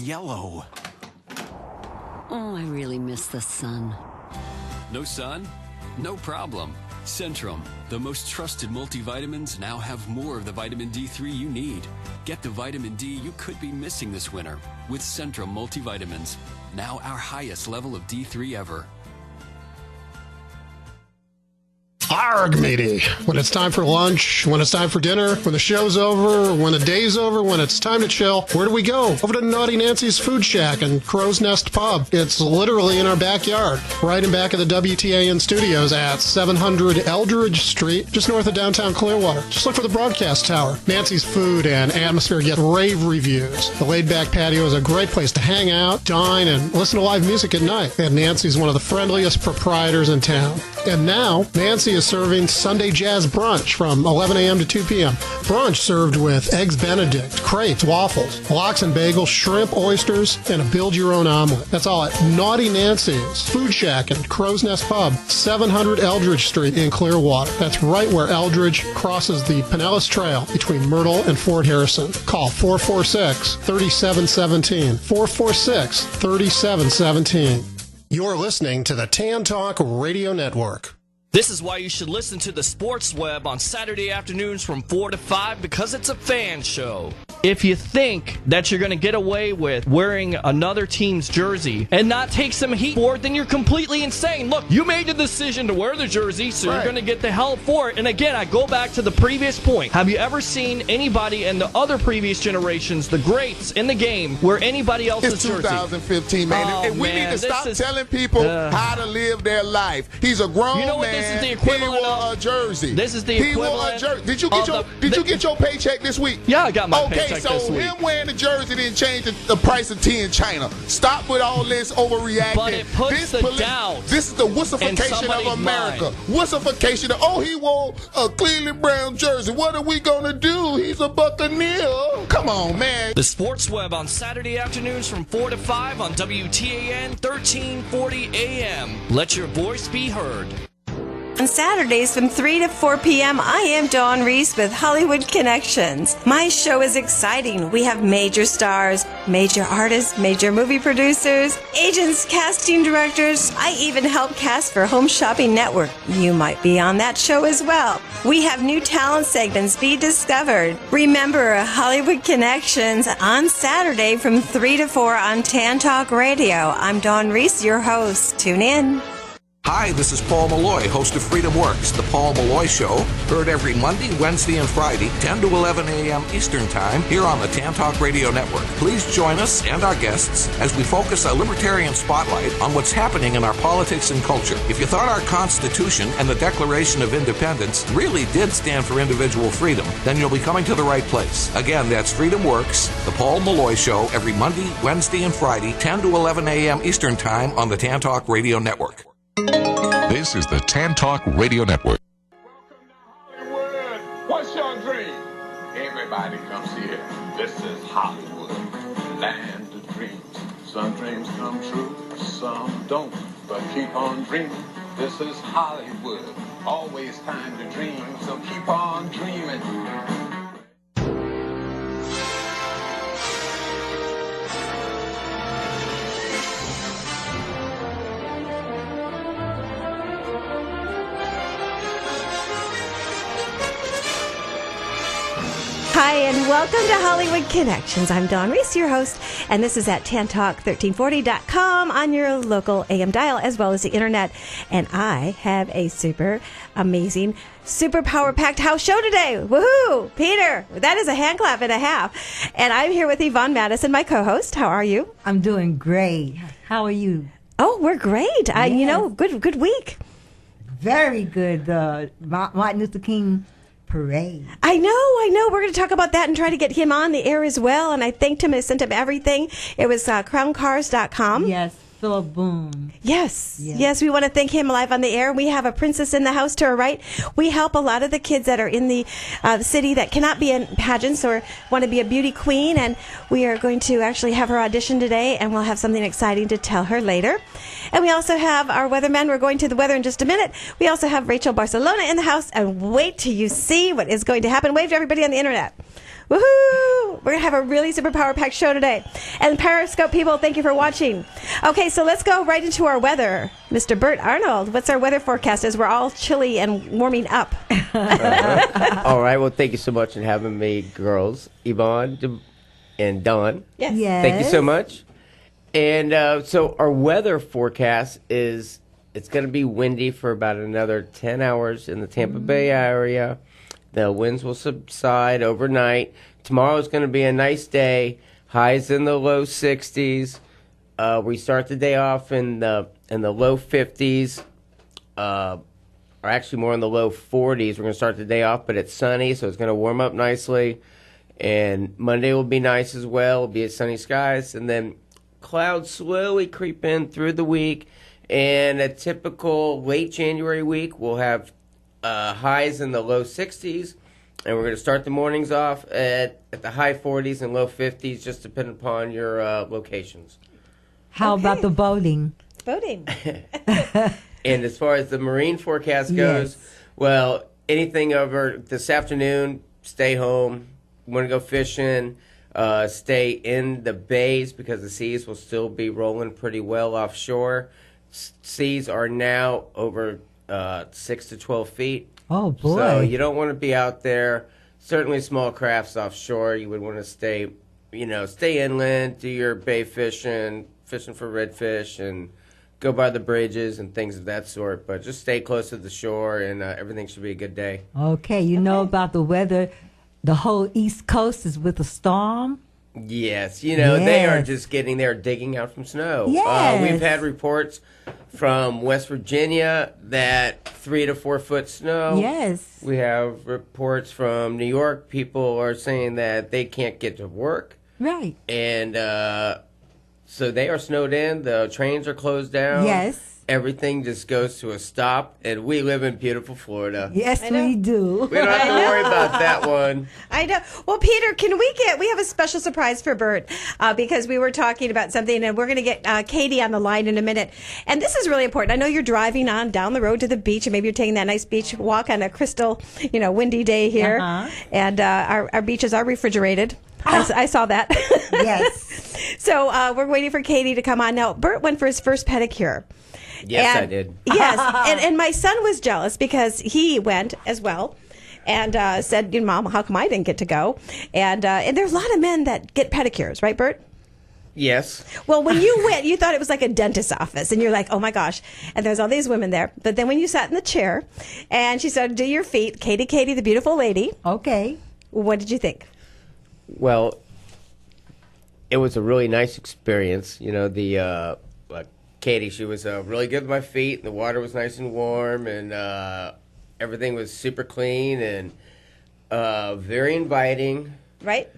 yellow. Oh, I really miss the sun. No sun? No problem. Centrum, the most trusted multivitamins, now have more of the vitamin D3 you need. Get the vitamin D you could be missing this winter with Centrum multivitamins. Now our highest level of D3 ever. Arg, matey. When it's time for lunch, when it's time for dinner, when the show's over, when the day's over, when it's time to chill, where do we go? Over to Naughty Nancy's Food Shack and Crow's Nest Pub. It's literally in our backyard, right in back of the WTAN studios at 700 Eldridge Street, just north of downtown Clearwater. Just look for the broadcast tower. Nancy's food and atmosphere get rave reviews. The laid-back patio is a great place to hang out, dine, and listen to live music at night. And Nancy's one of the friendliest proprietors in town. And now, Nancy is serving Sunday Jazz Brunch from 11 a.m. to 2 p.m. Brunch served with Eggs Benedict, crepes, waffles, lox and bagels, shrimp, oysters, and a build-your-own omelet. That's all at Naughty Nancy's Food Shack and Crow's Nest Pub, 700 Eldridge Street in Clearwater. That's right where Eldridge crosses the Pinellas Trail between Myrtle and Fort Harrison. Call 446-3717. 446-3717. You're listening to the Tan Talk Radio Network. This is why you should listen to the Sports Web on Saturday afternoons from 4 to 5, because it's a fan show. If you think that you're going to get away with wearing another team's jersey and not take some heat for it, then you're completely insane. Look, you made the decision to wear the jersey, so you're going to get the hell for it. And again, I go back to the previous point. Have you ever seen anybody in the other previous generations, the greats in the game, wear anybody else's jersey? It's 2015, man. And we need to stop telling people how to live their life. He's a grown man. This is the equivalent of a jersey. This is the equivalent. He wore a jersey. Did you get your paycheck this week? Yeah, I got my paycheck this week. week. Him wearing the jersey didn't change the price of tea in China. Stop with all this overreacting. But it puts the doubt. This is the wussification of America. Wussification. He wore a Cleveland Brown jersey. What are we gonna do? He's a Buccaneer. Come on, man. The Sports Web on Saturday afternoons from 4 to 5 on WTAN 1340 AM. Let your voice be heard. On Saturdays from 3 to 4 p.m., I am Dawn Reese with Hollywood Connections. My show is exciting. We have major stars, major artists, major movie producers, agents, casting directors. I even help cast for Home Shopping Network. You might be on that show as well. We have new talent segments. Be discovered. Remember Hollywood Connections on Saturday from 3 to 4 on Tan Talk Radio. I'm Dawn Reese, your host. Tune in. Hi, this is Paul Molloy, host of FreedomWorks, the Paul Molloy Show, heard every Monday, Wednesday, and Friday, 10 to 11 a.m. Eastern Time, here on the Tan Talk Radio Network. Please join us and our guests as we focus a libertarian spotlight on what's happening in our politics and culture. If you thought our Constitution and the Declaration of Independence really did stand for individual freedom, then you'll be coming to the right place. Again, that's FreedomWorks, the Paul Molloy Show, every Monday, Wednesday, and Friday, 10 to 11 a.m. Eastern Time on the Tan Talk Radio Network. This is the Tan Talk Radio Network. Welcome to Hollywood. What's your dream? Everybody comes here. This is Hollywood, land of dreams. Some dreams come true, some don't. But keep on dreaming. This is Hollywood. Always time to dream, so keep on dreaming. Hi, and welcome to Hollywood Connections. I'm Dawn Reese, your host, and this is at tantalk1340.com on your local AM dial, as well as the internet. And I have a super amazing, super power-packed house show today. Woohoo! Peter, that is a hand clap and a half. And I'm here with Yvonne Madison, my co-host. How are you? I'm doing great. How are you? Oh, we're great. Yes. Good week. Very good. Martin Luther King parade. I know. We're going to talk about that and try to get him on the air as well. And I thanked him. I sent him everything. It was crowncars.com. Yes. Philip Boone. Yes. We want to thank him live on the air. We have a princess in the house to our right. We help a lot of the kids that are in the city that cannot be in pageants or want to be a beauty queen. And we are going to actually have her audition today, and we'll have something exciting to tell her later. And we also have our weatherman. We're going to the weather in just a minute. We also have Rachel Barcelona in the house. And wait till you see what is going to happen. Wave to everybody on the internet. Woohoo! We're going to have a really super power-packed show today. And Periscope people, thank you for watching. Okay, so let's go right into our weather. Mr. Bert Arnold, what's our weather forecast as we're all chilly and warming up? All right, well, thank you so much for having me, girls. Yvonne and Dawn. Yes. Thank you so much. And so our weather forecast is it's going to be windy for about another 10 hours in the Tampa Bay area. The winds will subside overnight. Tomorrow is going to be a nice day. Highs in the low 60s. We start the day off in the low 50s. Or actually more in the low 40s. We're going to start the day off, but it's sunny, so it's going to warm up nicely. And Monday will be nice as well. It'll be sunny skies. And then clouds slowly creep in through the week. And a typical late January week, we'll have highs in the low 60s, and we're going to start the mornings off at the high 40s and low 50s, just depending upon your locations. How about the boating? Boating. And as far as the marine forecast goes, well, anything over this afternoon, stay home. Want to go fishing, stay in the bays because the seas will still be rolling pretty well offshore. Seas are now over 6 to 12 feet. Oh, boy. So you don't want to be out there. Certainly small crafts offshore. You would want to stay inland, do your bay fishing for redfish, and go by the bridges and things of that sort. But just stay close to the shore, and everything should be a good day. Okay, you know about the weather. The whole East Coast is with a storm. Yes, they are just they're digging out from snow. Yes. We've had reports from West Virginia that 3 to 4 foot snow. Yes. We have reports from New York. People are saying that they can't get to work. Right. And so they are snowed in. The trains are closed down. Yes. Everything just goes to a stop, and we live in beautiful Florida. Yes, we do. We don't have to worry about that one. I know. Well, Peter, we have a special surprise for Bert because we were talking about something, and we're going to get Katie on the line in a minute. And this is really important. I know you're driving on down the road to the beach, and maybe you're taking that nice beach walk on a crystal, windy day here. And our beaches are refrigerated. I saw that. Yes. So we're waiting for Katie to come on. Now, Bert went for his first pedicure. Yes, I did. Yes, and my son was jealous because he went as well, and said, "Mom, how come I didn't get to go?" And there's a lot of men that get pedicures, right, Bert? Yes. Well, when you went, you thought it was like a dentist's office, and you're like, "Oh my gosh!" And there's all these women there. But then when you sat in the chair, and she said, "Do your feet, Katie, the beautiful lady." Okay. What did you think? Well, it was a really nice experience. Katie, she was really good with my feet. The water was nice and warm, and everything was super clean and very inviting. Right.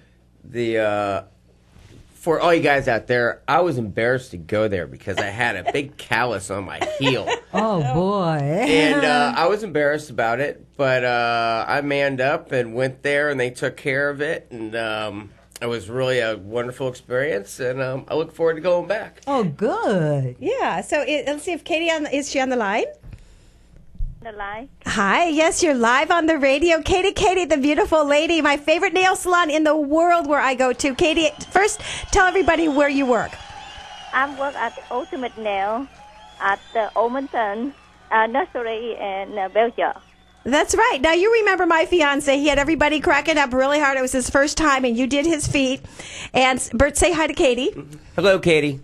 For all you guys out there, I was embarrassed to go there because I had a big callus on my heel. Oh, boy. And I was embarrassed about it, but I manned up and went there, and they took care of it, and it was really a wonderful experience, and I look forward to going back. Oh, good. Yeah. So let's see if Katie is she on the line? The line. Hi. Yes, you're live on the radio. Katie, the beautiful lady, my favorite nail salon in the world where I go to. Katie, first tell everybody where you work. I work at Ultimate Nail at the Almonton Nursery in Belgium. That's right. Now, you remember my fiance. He had everybody cracking up really hard. It was his first time, and you did his feet. And Bert, say hi to Katie. Hello, Katie.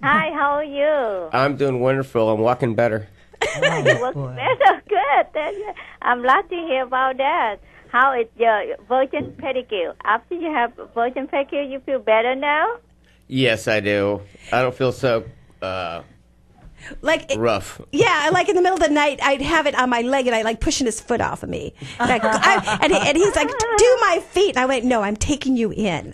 Hi, how are you? I'm doing wonderful. I'm walking better. You look better. Good. I'm glad to hear about that. How is your virgin pedicure? After you have virgin pedicure, you feel better now? Yes, I do. I don't feel so rough. Yeah, like in the middle of the night, I'd have it on my leg, and I like pushing his foot off of me. And he's like, "Do my feet." And I went, "No, I'm taking you in."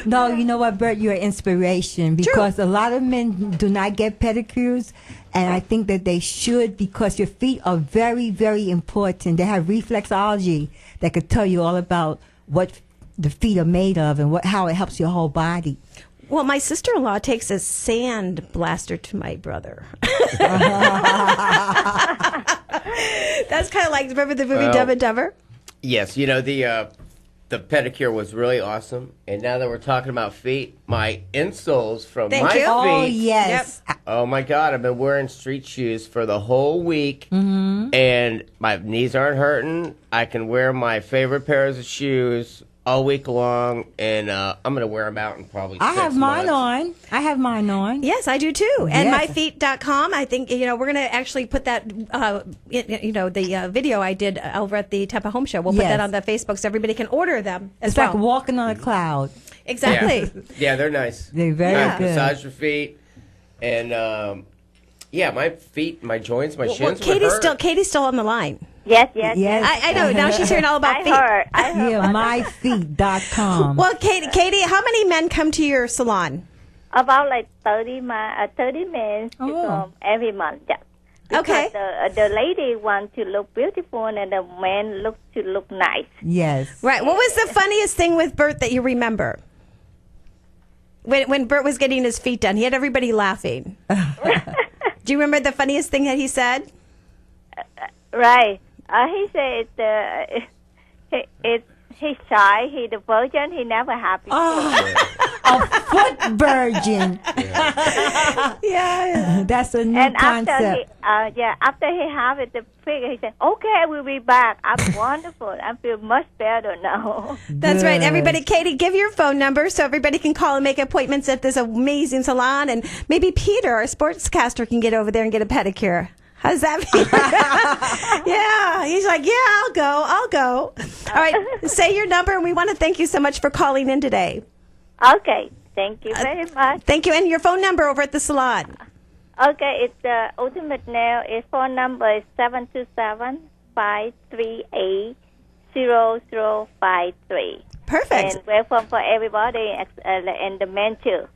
No, you know what, Bert? You're an inspiration because a lot of men do not get pedicures, and I think that they should because your feet are very, very important. They have reflexology that could tell you all about what the feet are made of and how it helps your whole body. Well, my sister-in-law takes a sand blaster to my brother. That's kind of like, remember the movie Dumb and Dumber? Yes, the pedicure was really awesome. And now that we're talking about feet, my insoles from my feet. Oh, yes. Yep. Oh, my God. I've been wearing street shoes for the whole week. Mm-hmm. And my knees aren't hurting. I can wear my favorite pairs of shoes all week long, and I'm going to wear them out in probably 6 months. I have mine on. Yes, I do too. And Yes. myfeet.com, I think, we're going to actually put that, the video I did over at the Tampa Home Show. We'll put Yes. that on the Facebook so everybody can order them as It's well. like walking on a cloud. Exactly. Yeah, they're nice. They're very Nice. good. Massage your feet. And, my feet, my joints, my shins were Katie's hurt. still on the line. Yes. I know. Now she's hearing all about feet. I heard. Yeah, myfeet.com. Well, Katie, how many men come to your salon? About like 30 men to come every month. Yeah. Because the lady wants to look beautiful and the man looks to look nice. Yes. Right. What was the funniest thing with Bert that you remember? When Bert was getting his feet done, he had everybody laughing. Do you remember the funniest thing that he said? Right. He said he's shy. He's a virgin. He never happy. A foot virgin. Yeah. That's a new And concept. after he have it, the figure, he said, "Okay, we'll be back. I'm wonderful. I feel much better now." That's right. Good. Everybody, Katie, give your phone number so everybody can call and make appointments at this amazing salon. And maybe Peter, our sportscaster, can get over there and get a pedicure. How's that feel? Yeah. He's like, yeah, I'll go. All right. Say your number, and we want to thank you so much for calling in today. Okay. Thank you very much. Thank you. And your phone number over at the salon. Okay, it's the ultimate nail. Its phone number is 727-538-0053. Perfect. And welcome for everybody and the men too.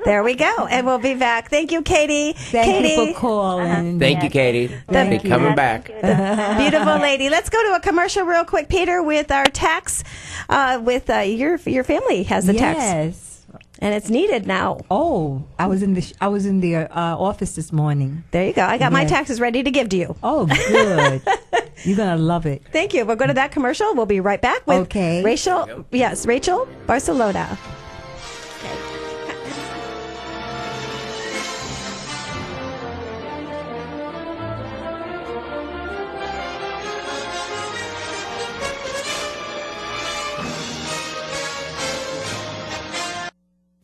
There we go. And we'll be back. Thank you, Katie. Thank you for calling. Thank you, Katie. Thank Be you. coming back. Beautiful lady. Let's go to a commercial real quick, Peter, with our tax. Your family has the tax. Yes. And it's needed now. Oh, I was in the office this morning. There you go. I got my Yes. taxes ready to give to you. Oh, good. You're gonna love it. Thank you. We'll go to that commercial. We'll be right back with Rachel. Yes, Rachel Barcelona.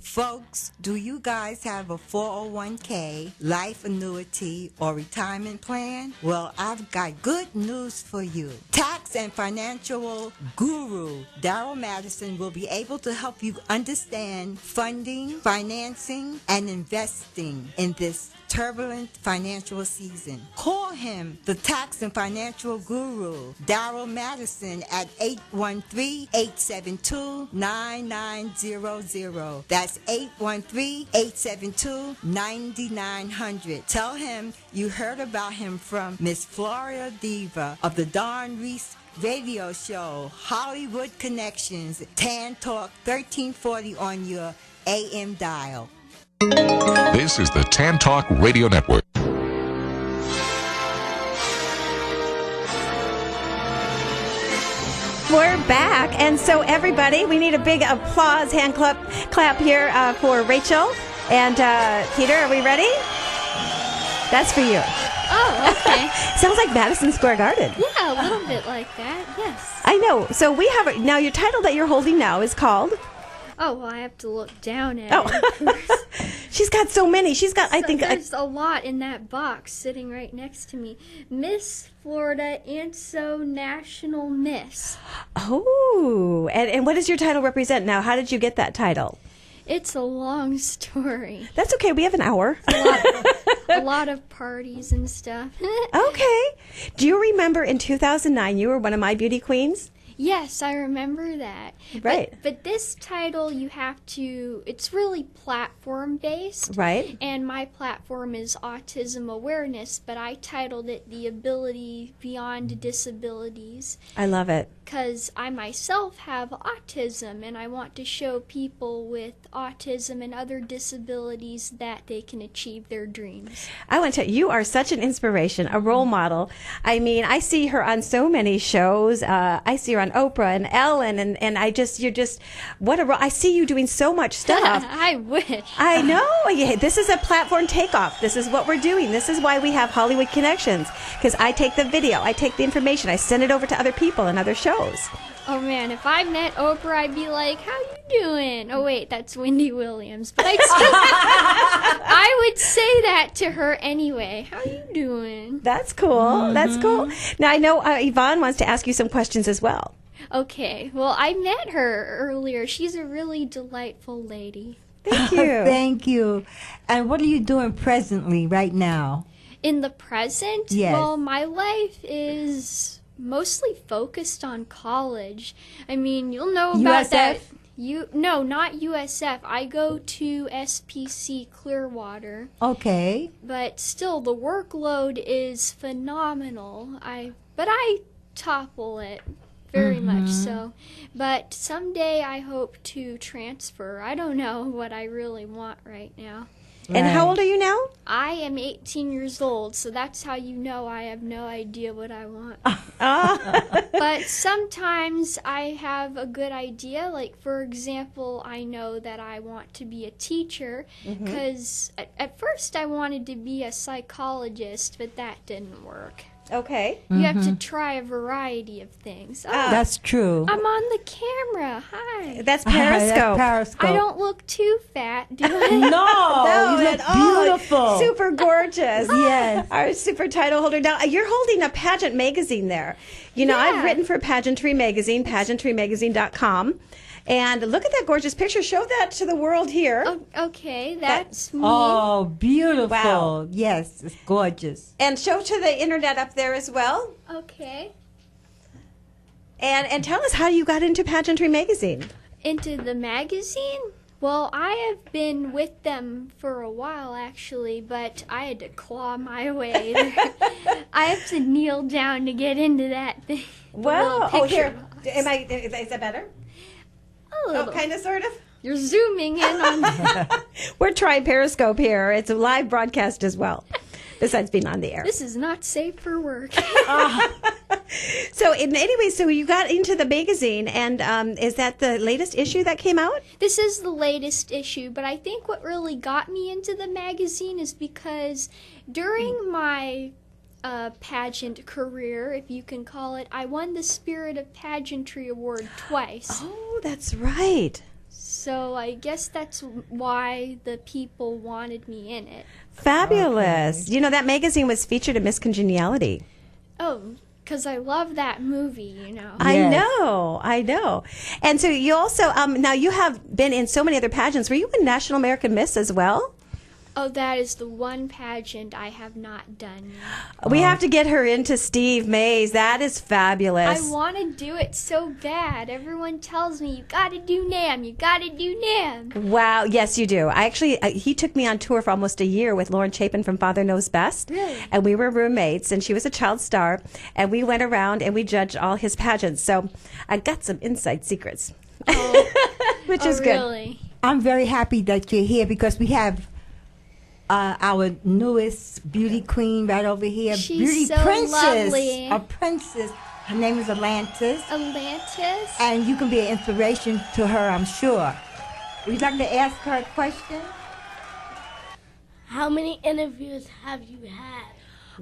Folks, do you guys have a 401k, life annuity, or retirement plan? Well, I've got good news for you. Tax and financial guru Daryl Madison will be able to help you understand funding, financing, and investing in this turbulent financial season. Call him, the tax and financial guru, Daryl Madison, at 813-872-9900. That's 813-872-9900. Tell him you heard about him from Miss Florida Diva of the Dawn Reese radio show, Hollywood Connections, Tan Talk 1340 on your AM dial. This is the Tan Talk Radio Network. We're back. And so, everybody, we need a big applause, hand clap here for Rachel. And Peter, are we ready? That's for you. Oh, okay. Sounds like Madison Square Garden. Yeah, a little bit like that, yes. I know. So we have now your title that you're holding now is called. Oh, well, I have to look down at it. She's got so many. She's got, I think, there's a lot in that box sitting right next to me. Miss Florida and so National Miss. Oh, and what does your title represent now? How did you get that title? It's a long story. That's okay. We have an hour. A lot of parties and stuff. Okay. Do you remember in 2009 you were one of my beauty queens? Yes, I remember that. Right. But this title, you have to, it's really platform based. Right. And my platform is autism awareness, but I titled it The Ability Beyond Disabilities. I love it. Because I myself have autism, and I want to show people with autism and other disabilities that they can achieve their dreams. I want to tell you, you are such an inspiration, a role model. I mean, I see her on so many shows. I see her on on Oprah and Ellen, and you're just, I see you doing so much stuff. I wish. I know. Yeah, this is a platform takeoff. This is what we're doing. This is why we have Hollywood Connections, because I take the video, I take the information, I send it over to other people and other shows. Oh man, if I met Oprah, I'd be like, "How you doing?" Oh wait, that's Wendy Williams. But I would say that to her anyway. How you doing? That's cool. Mm-hmm. That's cool. Now I know Yvonne wants to ask you some questions as well. Okay. Well, I met her earlier. She's a really delightful lady. Thank you. Thank you. And what are you doing presently right now? In the present? Yes. Well, my life is mostly focused on college. I mean, you'll know about USF? that. No, not USF. I go to SPC Clearwater. Okay. But still, the workload is phenomenal. But I topple it very much so. But someday I hope to transfer. I don't know what I really want right now. Right. And how old are you now? I am 18 years old, so that's how you know I have no idea what I want. But sometimes I have a good idea. Like, for example, I know that I want to be a teacher because at first I wanted to be a psychologist, but that didn't work. Okay. You have to try a variety of things. Oh, that's true. I'm on the camera. Hi. That's Periscope. I don't look too fat, do I? No, you look beautiful. Super gorgeous. Yes. Our super title holder. Now, you're holding a pageant magazine there. You know, I've written for Pageantry Magazine, pageantrymagazine.com. And look at that gorgeous picture. Show that to the world here. Oh, okay, that's me. Oh, beautiful. Wow. Yes, it's gorgeous. And show to the internet up there as well. Okay. And tell us how you got into Pageantry Magazine. Into the magazine? Well, I have been with them for a while, actually, but I had to claw my way there. I have to kneel down to get into that thing. Wow. Oh, here. Is that better? A little. Oh, kind of, sort of? You're zooming in on... We're trying Periscope here. It's a live broadcast as well, besides being on the air. This is not safe for work. So, so you got into the magazine, and is that the latest issue that came out? This is the latest issue, but I think what really got me into the magazine is because during my pageant career, if you can call it, I won the Spirit of Pageantry Award twice. Oh, that's right. So I guess that's why the people wanted me in it. Fabulous. Okay. You know, that magazine was featured in Miss Congeniality. Oh, because I love that movie, you know. Yes. I know. And so you also, now you have been in so many other pageants. Were you in National American Miss as well? Oh, that is the one pageant I have not done yet. We have to get her into Steve Mays. That is fabulous. I want to do it so bad. Everyone tells me, you got to do NAM, you got to do NAM. Wow, yes, you do. He took me on tour for almost a year with Lauren Chapin from Father Knows Best. Really? And we were roommates, and she was a child star, and we went around and we judged all his pageants. So I got some inside secrets, which is good. Really? I'm very happy that you're here because we have our newest beauty queen right over here. She's beauty so princess. lovely. A princess. Her name is Atlantis. Atlantis? And you can be an inspiration to her, I'm sure. Would you like to ask her a question? How many interviews have you had?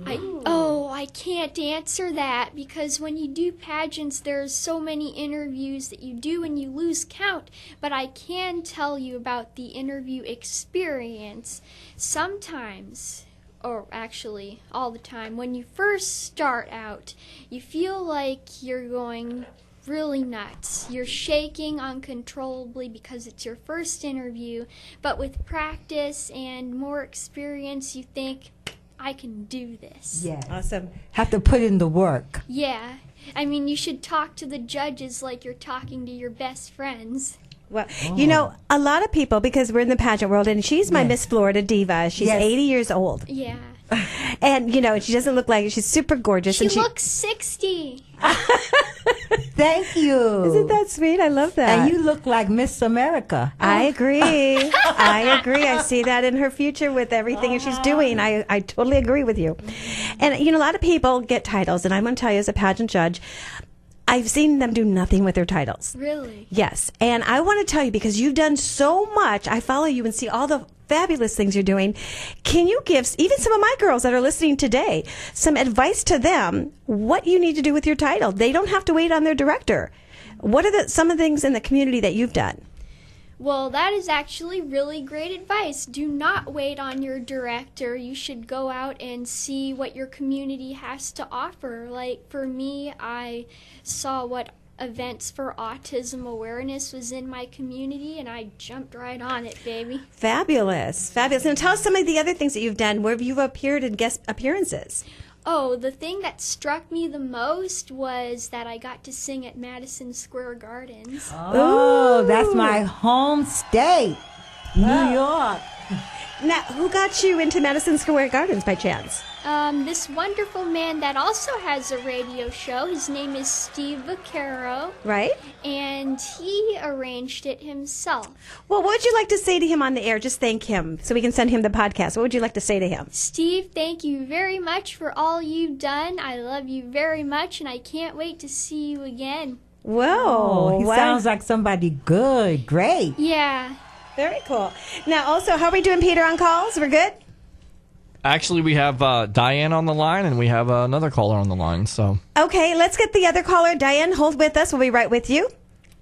I can't answer that because when you do pageants, there's so many interviews that you do and you lose count. But I can tell you about the interview experience. Sometimes, or actually all the time, when you first start out, you feel like you're going really nuts. You're shaking uncontrollably because it's your first interview. But with practice and more experience, you think, I can do this. Yeah. Awesome. Have to put in the work. Yeah. I mean, you should talk to the judges like you're talking to your best friends. Well, you know, a lot of people, because we're in the pageant world, and she's my Miss Florida diva. She's 80 years old. Yeah. And, you know, she doesn't look like it. She's super gorgeous. She and looks 60. Thank you. Isn't that sweet? I love that. And you look like Miss America. I agree. I agree. I see that in her future with everything that she's doing. I totally agree with you. And, you know, a lot of people get titles, and I'm going to tell you as a pageant judge, I've seen them do nothing with their titles. Really? Yes. And I want to tell you, because you've done so much, I follow you and see all the fabulous things you're doing. Can you give even some of my girls that are listening today some advice to them what you need to do with your title? They don't have to wait on their director. What are some of the things in the community that you've done? Well, that is actually really great advice. Do not wait on your director. You should go out and see what your community has to offer. Like for me, I saw what events for autism awareness was in my community, and I jumped right on it, baby. Fabulous. Fabulous. And tell us some of the other things that you've done where you've appeared in guest appearances. Oh, the thing that struck me the most was that I got to sing at Madison Square Gardens. Oh, that's my home state, New York. Now, who got you into Madison Square Gardens by chance? This wonderful man that also has a radio show. His name is Steve Vaccaro. Right. And he arranged it himself. Well, what would you like to say to him on the air? Just thank him so we can send him the podcast. What would you like to say to him? Steve, thank you very much for all you've done. I love you very much, and I can't wait to see you again. Whoa. He sounds like somebody good. Great. Yeah. Very cool. Now, also, how are we doing, Peter, on calls? We're good? Actually, we have Diane on the line, and we have another caller on the line. So okay, let's get the other caller. Diane, hold with us. We'll be right with you.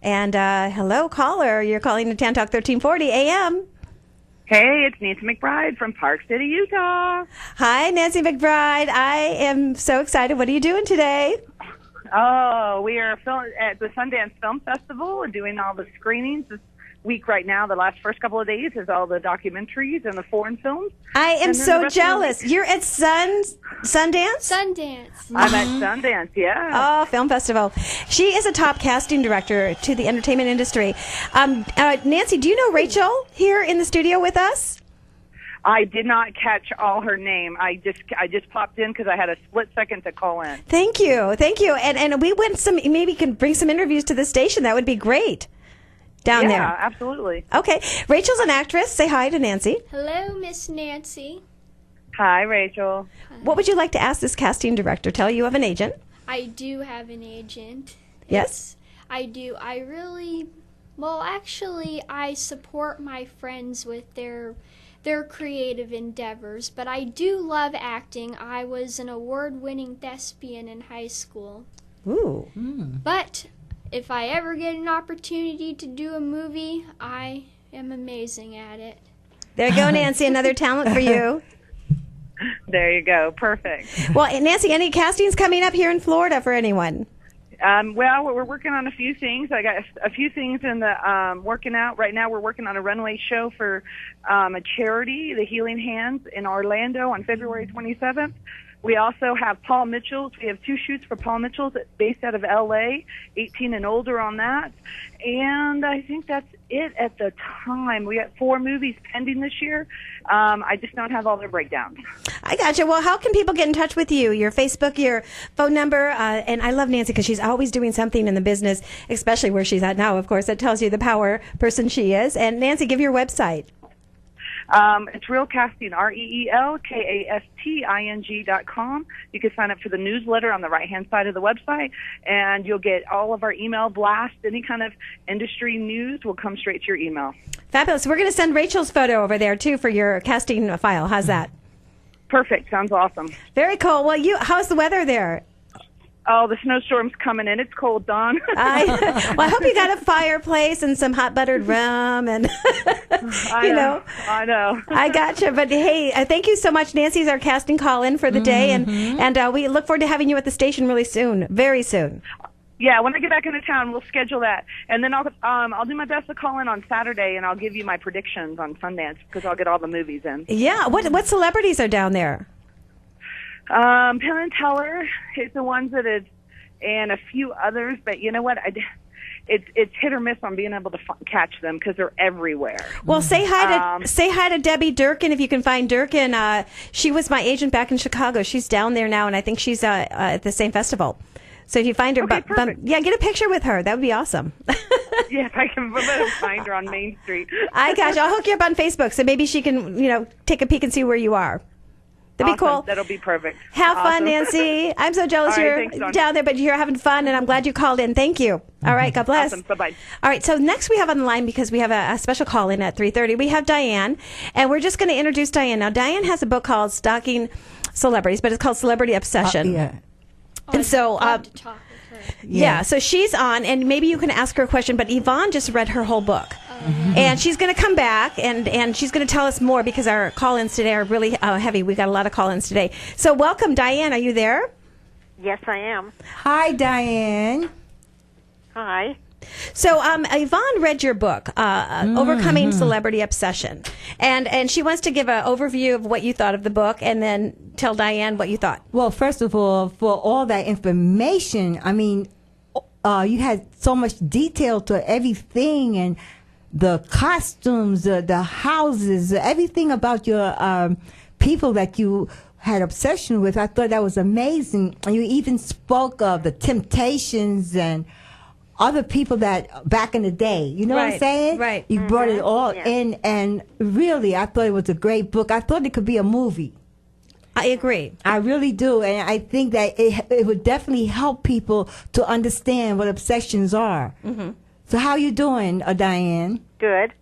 And hello, caller. You're calling to Tan Talk 1340 AM. Hey, it's Nancy McBride from Park City, Utah. Hi, Nancy McBride. I am so excited. What are you doing today? Oh, we are at the Sundance Film Festival and doing all the screenings this week right now. The first couple of days is all the documentaries and the foreign films. I am so jealous. You're at Sundance? Sundance. I'm at Sundance, yeah. Oh, film festival. She is a top casting director to the entertainment industry. Nancy, do you know Rachel here in the studio with us? I did not catch all her name. I just popped in because I had a split second to call in. Thank you. And we went maybe you can bring some interviews to the station. That would be great. Down there. Yeah, absolutely. Okay. Rachel's an actress. Say hi to Nancy. Hello, Miss Nancy. Hi, Rachel. What would you like to ask this casting director? Tell you have an agent. I do have an agent. Yes? I do. Actually, I support my friends with their creative endeavors, but I do love acting. I was an award-winning thespian in high school. Ooh. But if I ever get an opportunity to do a movie, I am amazing at it. There you go, Nancy. Another talent for you. There you go. Perfect. Well, Nancy, any castings coming up here in Florida for anyone? Well, we're working on a few things. I got a few things in the working out. Right now we're working on a runway show for a charity, the Healing Hands, in Orlando on February 27th. We also have Paul Mitchell's. We have 2 shoots for Paul Mitchell's based out of L.A., 18 and older on that. And I think that's it at the time. We got 4 movies pending this year. I just don't have all their breakdowns. I gotcha. Well, how can people get in touch with you? Your Facebook, your phone number? And I love Nancy because she's always doing something in the business, especially where she's at now, of course. That tells you the power person she is. And Nancy, give your website. It's Real Casting, ReelCasting.com. You can sign up for the newsletter on the right-hand side of the website, and you'll get all of our email blasts. Any kind of industry news will come straight to your email. Fabulous. We're going to send Rachel's photo over there, too, for your casting file. How's that? Perfect. Sounds awesome. Very cool. Well, how's the weather there? Oh, the snowstorm's coming in. It's cold, Dawn. I hope you got a fireplace and some hot buttered rum, and I know. I gotcha. But hey, thank you so much. Nancy's our casting call-in for the day, and we look forward to having you at the station really soon, very soon. Yeah, when I get back into town, we'll schedule that, and then I'll do my best to call in on Saturday, and I'll give you my predictions on Sundance because I'll get all the movies in. Yeah. What celebrities are down there? Penn and Teller is the ones that is, and a few others. But you know what? It's hit or miss on being able to catch them because they're everywhere. Well, say hi to Debbie Durkin if you can find Durkin. She was my agent back in Chicago. She's down there now, and I think she's at the same festival. So if you find her, get a picture with her. That would be awesome. Yeah, I can find her on Main Street. I got you. I'll hook you up on Facebook so maybe she can, take a peek and see where you are. That'd be cool. That'll be perfect. Have fun, Awesome. Nancy. I'm so jealous All right, you're thanks, Dawn. down there, but you're having fun, and I'm glad you called in. Thank you. All right, God bless. Awesome. Bye-bye. All right, so next we have on the line, because we have a special call in at 3:30, we have Diane, and we're just going to introduce Diane. Now, Diane has a book called Stalking Celebrities, but it's called Celebrity Obsession. Yeah. And so, Love to talk with her. yeah, so she's on, and maybe you can ask her a question, but Yvonne just read her whole book. And she's going to come back, and she's going to tell us more, because our call-ins today are really heavy. We got a lot of call-ins today. So welcome, Diane. Are you there? Yes, I am. Hi, Diane. Hi. So Yvonne read your book, Overcoming Celebrity Obsession. And she wants to give an overview of what you thought of the book, and then tell Diane what you thought. Well, first of all, for all that information, I mean, you had so much detail to everything, and the costumes, the houses, everything about your people that you had obsession with. I thought that was amazing. And you even spoke of the Temptations and other people that back in the day. You know what I'm saying? Right. You brought it all in, and really, I thought it was a great book. I thought it could be a movie. I agree. I really do, and I think that it would definitely help people to understand what obsessions are. Mm-hmm. So how you doing, Diane? Good.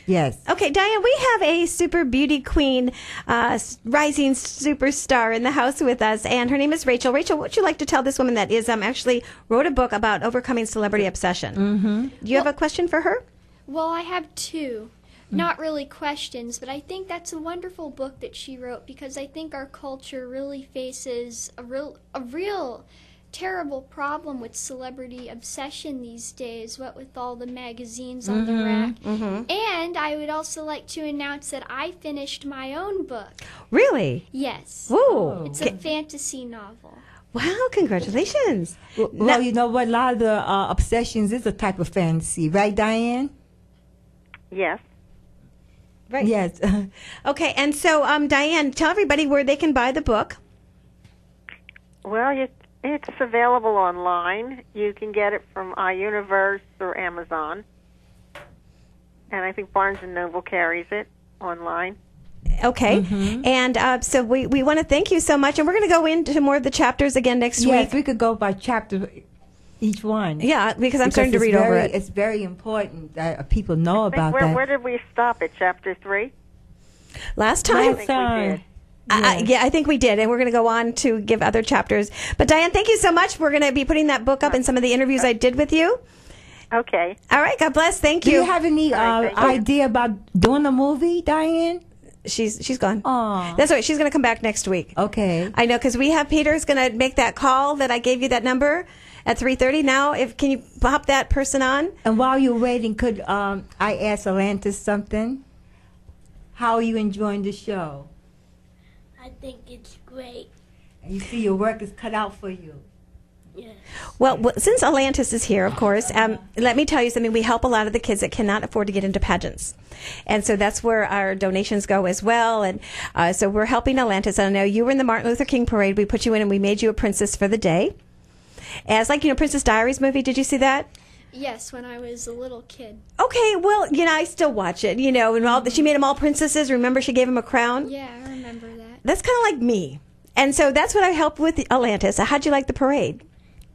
Yes. Okay, Diane, we have a super beauty queen, rising superstar in the house with us, and her name is Rachel. Rachel, what would you like to tell this woman that is actually wrote a book about overcoming celebrity obsession? Mm-hmm. Do you have a question for her? Well, I have two. Not really questions, but I think that's a wonderful book that she wrote, because I think our culture really faces a real terrible problem with celebrity obsession these days, what with all the magazines on the rack. Mm-hmm. And I would also like to announce that I finished my own book. Really? Yes. Whoa. It's a fantasy novel. Wow, congratulations. Well, you know what? A lot of the obsessions is a type of fantasy, right, Diane? Yes. Right. Yes. Okay, and so, Diane, tell everybody where they can buy the book. Well, it's available online. You can get it from iUniverse or Amazon. And I think Barnes & Noble carries it online. Okay. Mm-hmm. And so we want to thank you so much. And we're going to go into more of the chapters again next week. Yes, we could go by chapter each one. Yeah, because I'm starting to read over it. It's very important that people know about that. Where did we stop at? Chapter 3? Last time? I think we did. Yeah, I think we did, and we're going to go on to give other chapters. But Diane, thank you so much. We're going to be putting that book up in some of the interviews I did with you. Okay. All right, God bless. Thank you. Do you have any idea about doing a movie, Diane? She's gone. Oh, that's all right. She's going to come back next week. Okay. I know, because we have Peter's going to make that call that I gave you that number at 3:30. Now, can you pop that person on? And while you're waiting, could I ask Atlantis something? How are you enjoying the show? I think it's great. And you see your work is cut out for you. Yes. Well, since Atlantis is here, of course, let me tell you something. We help a lot of the kids that cannot afford to get into pageants. And so that's where our donations go as well. And so we're helping Atlantis. I know you were in the Martin Luther King parade. We put you in and we made you a princess for the day. As Princess Diaries movie. Did you see that? Yes, when I was a little kid. Okay, well, I still watch it, and she made them all princesses. Remember, she gave them a crown? Yeah, I remember that. That's kind of like me. And so that's what I helped with Atlantis. How'd you like the parade?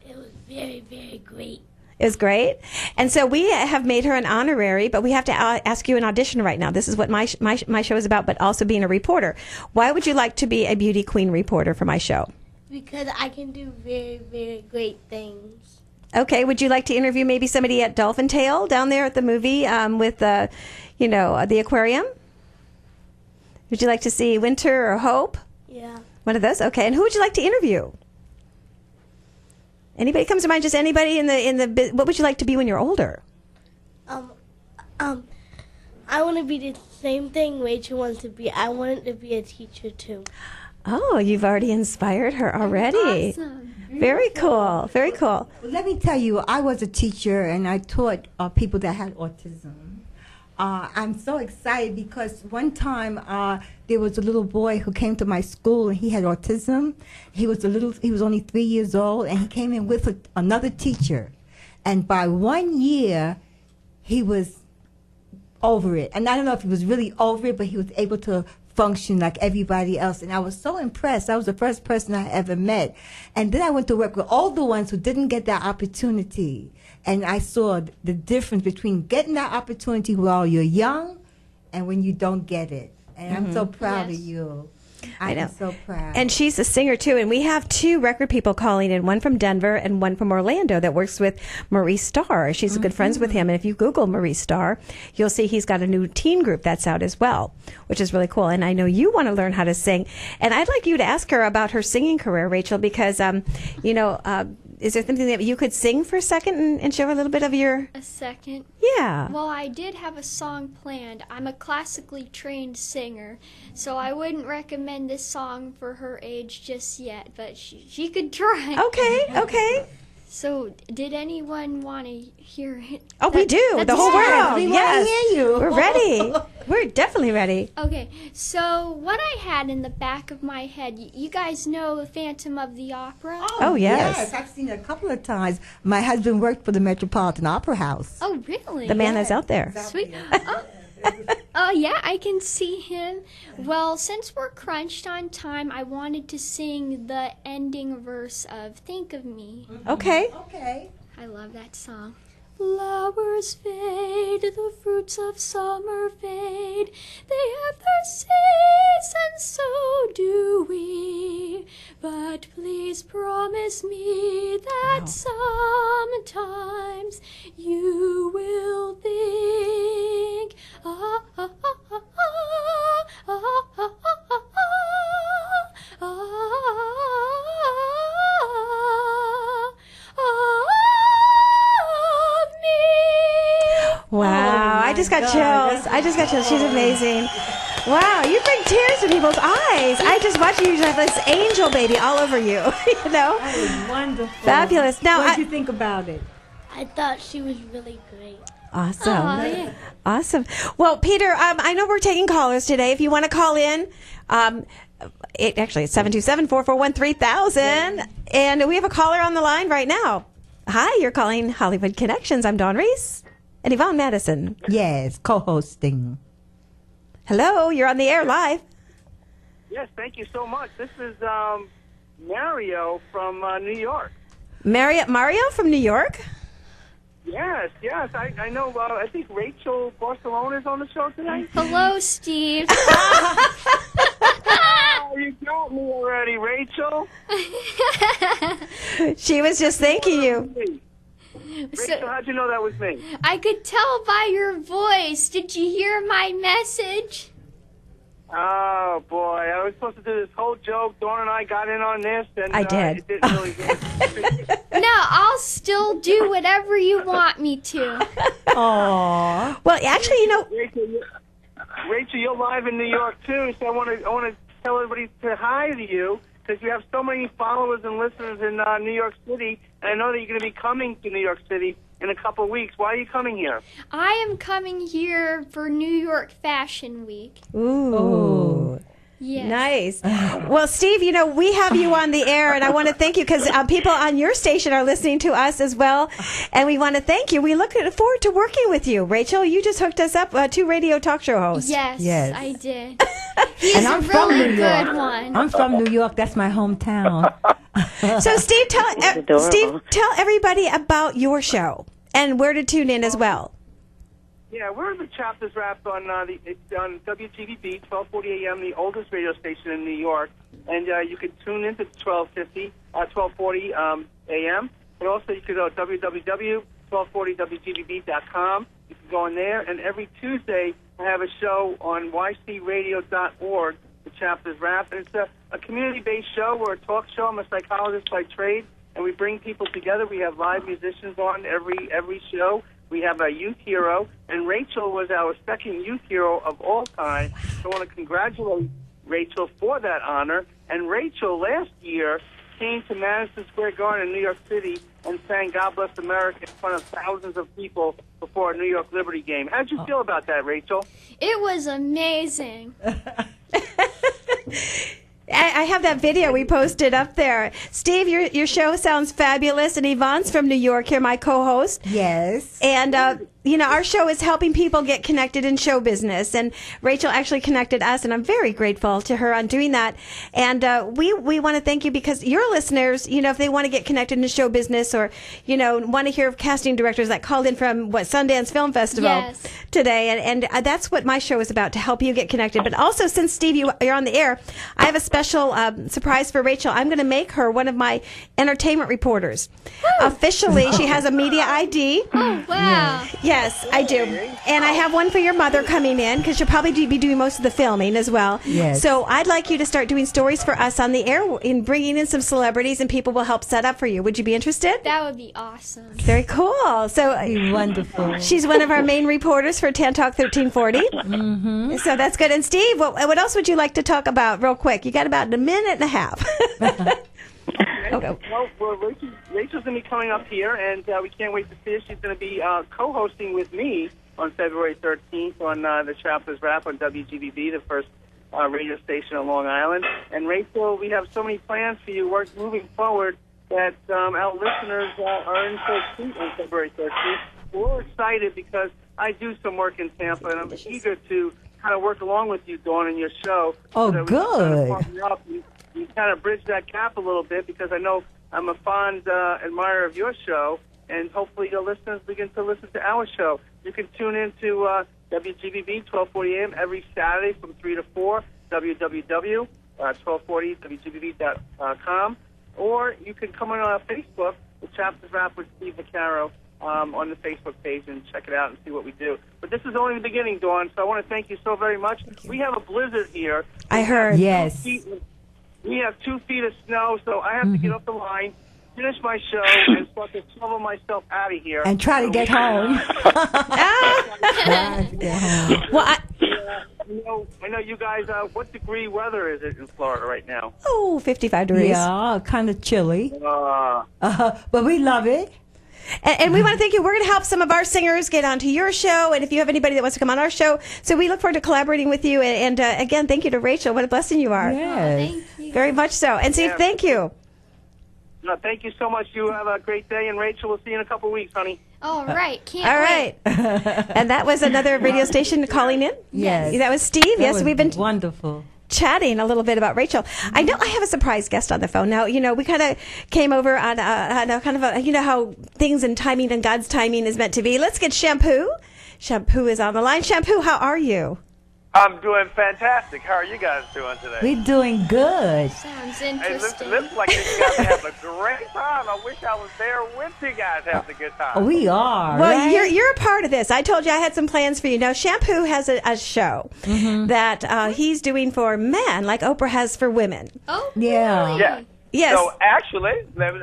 It was very, very great. It was great. And so we have made her an honorary, but we have to ask you an audition right now. This is what my show is about, but also being a reporter. Why would you like to be a beauty queen reporter for my show? Because I can do very, very great things. Okay, would you like to interview maybe somebody at Dolphin Tale down there at the movie with, the aquarium? Would you like to see Winter or Hope? Yeah. One of those? Okay, and who would you like to interview? Anybody comes to mind? Just anybody in the what would you like to be when you're older? I want to be the same thing Rachel wants to be. I wanted to be a teacher too. Oh, you've already inspired her already. Awesome. Very cool. Very cool. Well, let me tell you, I was a teacher and I taught people that had autism. I'm so excited because one time there was a little boy who came to my school and he had autism. He was only 3 years old, and he came in with another teacher. And by 1 year, he was over it. And I don't know if he was really over it, but he was able to function like everybody else. And I was so impressed. I was the first person I ever met. And then I went to work with all the ones who didn't get that opportunity. And I saw the difference between getting that opportunity while you're young and when you don't get it. And I'm so proud of you. I know. I'm so proud. And she's a singer, too. And we have 2 record people calling in, one from Denver and one from Orlando that works with Maurice Starr. She's good friends with him. And if you Google Maurice Starr, you'll see he's got a new teen group that's out as well, which is really cool. And I know you want to learn how to sing. And I'd like you to ask her about her singing career, Rachel, because, is there something that you could sing for a second and show a little bit of your... A second? Yeah. Well, I did have a song planned. I'm a classically trained singer, so I wouldn't recommend this song for her age just yet, but she could try. Okay. So, did anyone want to hear it? Oh, we do. The whole world. We Yes. want to hear you. We're ready. We're definitely ready. Okay, so what I had in the back of my head, you guys know Phantom of the Opera? Oh, yes. Yes, I've seen it a couple of times. My husband worked for the Metropolitan Opera House. Oh, really? The man that's out there. Sweet. Oh, yeah, I can see him. Well, since we're crunched on time, I wanted to sing the ending verse of Think of Me. Okay. I love that song. Flowers fade, the fruits of summer fade. They have their season, so do we. But please promise me that sometimes you will think Wow, I just got chills. She's amazing. Wow, you bring tears to people's eyes. I just watch you have this angel baby all over you. You know? That was wonderful. Fabulous. Now, what did you think about it? I thought she was really great. Awesome. Aw, yeah. Awesome. Well, Peter, I know we're taking callers today. If you want to call in, it's 727-441-3000. And we have a caller on the line right now. Hi, you're calling Hollywood Connections. I'm Dawn Reese and Yvonne Madison. Yes, co-hosting. Hello, you're on the air live. Yes, thank you so much. This is Mario from New York. Mario from New York? Yes. I know. I think Rachel Barcelona is on the show tonight. Hello, Steve. Oh, you got me already, Rachel. She was just thanking you. Rachel, how'd you know that was me? I could tell by your voice. Did you hear my message? Oh, boy. I was supposed to do this whole joke. Dawn and I got in on this, and I did. It didn't really get No, I'll still do whatever you want me to. Aww. Well, actually, you know... Rachel, you're live in New York, too, so I want to tell everybody to hi to you, because you have so many followers and listeners in New York City, and I know that you're going to be coming to New York City in a couple of weeks. Why are you coming here? I am coming here for New York Fashion Week. Ooh. Yes. Nice. Well, Steve, you know, we have you on the air, and I want to thank you because people on your station are listening to us as well, and we want to thank you. We look forward to working with you. Rachel, you just hooked us up, 2 radio talk show hosts. Yes. I did. He's And I'm a from really New York. good one. I'm from New York. That's my hometown. So, Steve, tell everybody about your show and where to tune in as well. Yeah, we're the Chapters Wrap on WGBB, 1240 a.m., the oldest radio station in New York. And you can tune into 1240 a.m. But also you can go to www.1240wgbb.com. You can go in there. And every Tuesday I have a show on ycradio.org, the Chapters Wrap. And it's a community-based show. We're a talk show. I'm a psychologist by trade. And we bring people together. We have live musicians on every show. We have a youth hero, and Rachel was our second youth hero of all time. So I want to congratulate Rachel for that honor. And Rachel last year came to Madison Square Garden in New York City and sang God Bless America in front of thousands of people before a New York Liberty game. How'd you feel about that, Rachel? It was amazing. I have that video we posted up there. Steve, your show sounds fabulous, and Yvonne's from New York here, my co-host. Yes. And our show is helping people get connected in show business, and Rachel actually connected us, and I'm very grateful to her on doing that. And we want to thank you because your listeners, if they want to get connected in show business or, want to hear of casting directors that called in from Sundance Film Festival today, and that's what my show is about, to help you get connected. But also, since Steve, you're on the air, I have a special surprise for Rachel. I'm going to make her one of my entertainment reporters. Officially, she has a media ID. Oh, wow. Yes, I do. And I have one for your mother coming in because she'll probably be doing most of the filming as well. Yes. So I'd like you to start doing stories for us on the air and bringing in some celebrities, and people will help set up for you. Would you be interested? That would be awesome. Very cool. So wonderful. She's one of our main reporters for Tan Talk 1340. Mm-hmm. So that's good. And Steve, what else would you like to talk about real quick? You got about a minute and a half. Okay. Well, Rachel's going to be coming up here, and we can't wait to see her. She's going to be co-hosting with me on February 13th on the Chapters Wrap on WGBB, the first radio station on Long Island. And Rachel, we have so many plans for you moving forward that our listeners are in for a treat on February 13th. We're excited because I do some work in Tampa, and I'm eager to kind of work along with you, Dawn, in your show. Oh, so good. You kind of bridge that gap a little bit because I know I'm a fond admirer of your show, and hopefully your listeners begin to listen to our show. You can tune in to WGBB 1240 AM every Saturday from 3 to 4, www.1240wgbb.com, or you can come on our Facebook, the Chapters Wrap with Steve Vaccaro, on the Facebook page and check it out and see what we do. But this is only the beginning, Dawn, so I want to thank you so very much. We have a blizzard here. I heard. Yes. We have 2 feet of snow, so I have to get off the line, finish my show, and start to shovel myself out of here. And try to get home. Well, I know you guys, what degree weather is it in Florida right now? 55 degrees. Yeah, kind of chilly. But we love it. And we want to thank you. We're going to help some of our singers get onto your show, and if you have anybody that wants to come on our show, so we look forward to collaborating with you. And again, thank you to Rachel. What a blessing you are. Yes. Thank you. Very much so. And Steve, thank you. No, thank you so much. You have a great day, and Rachel, we'll see you in a couple of weeks, honey. All right. Can't All wait. right. And that was another radio station calling in? Yes. That was Steve. That We've been wonderful. chatting a little bit about Rachel. I know I have a surprise guest on the phone. Now, we kind of came over on a kind of a, how things and timing and God's timing is meant to be. Let's get Shampoo. Shampoo is on the line. Shampoo, how are you? I'm doing fantastic. How are you guys doing today? We're doing good. Sounds Hey, interesting. looks like you guys are having a great time. I wish I was there with you guys having a good time. We are. Well, right? you're a part of this. I told you I had some plans for you. Now, Shampoo has a show that he's doing for men, like Oprah has for women. Oh, Yeah. really? Yeah. Yes. So actually,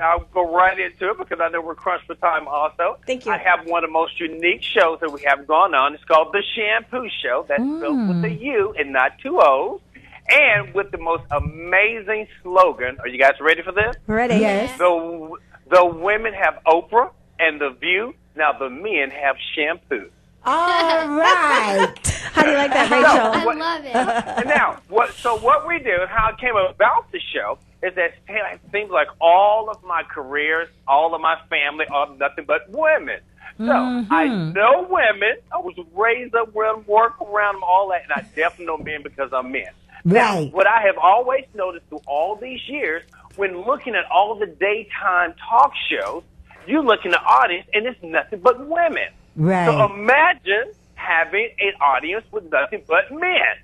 I'll go right into it because I know we're crunched for time also. Thank you. I have one of the most unique shows that we have going on. It's called The Shampoo Show. That's spelled with a U and not 2 O's. And with the most amazing slogan. Are you guys ready for this? Ready? Yes. The women have Oprah and The View. Now the men have shampoo. All right. How do you like that, Rachel? I love it. And now, what we do and how it came about the show is that it seems like all of my careers, all of my family are nothing but women. So I know women. I was raised up with them, work around them, all that, and I definitely know men because I'm men. Now, Right. what I have always noticed through all these years, when looking at all the daytime talk shows, you look in the audience, and it's nothing but women. Right. So imagine having an audience with nothing but men.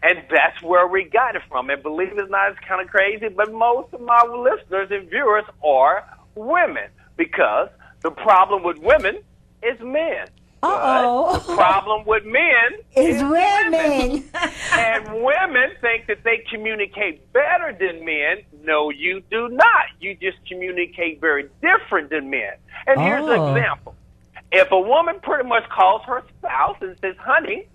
And that's where we got it from. And believe it or not, it's kind of crazy, but most of my listeners and viewers are women because the problem with women is men. Uh-oh. But the problem with men Is women. And women think that they communicate better than men. No, you do not. You just communicate very different than men. And here's an example. If a woman pretty much calls her spouse and says, honey,